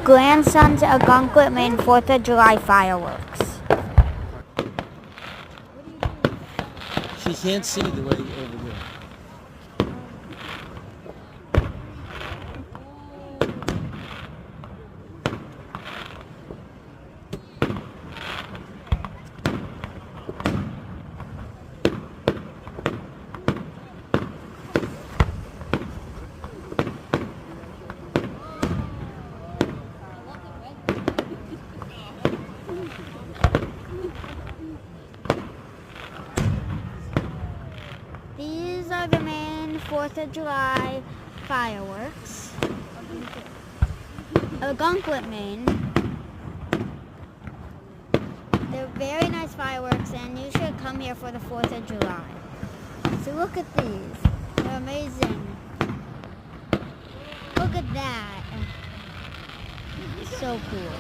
Grandson's Ogunquit, Maine 4th of July fireworks. She can't see the way over here. These are the Maine 4th of July fireworks. Ogunquit, Maine. They're very nice fireworks, and you should come here for the 4th of July. So look at these. They're amazing. Look at that. It's so cool.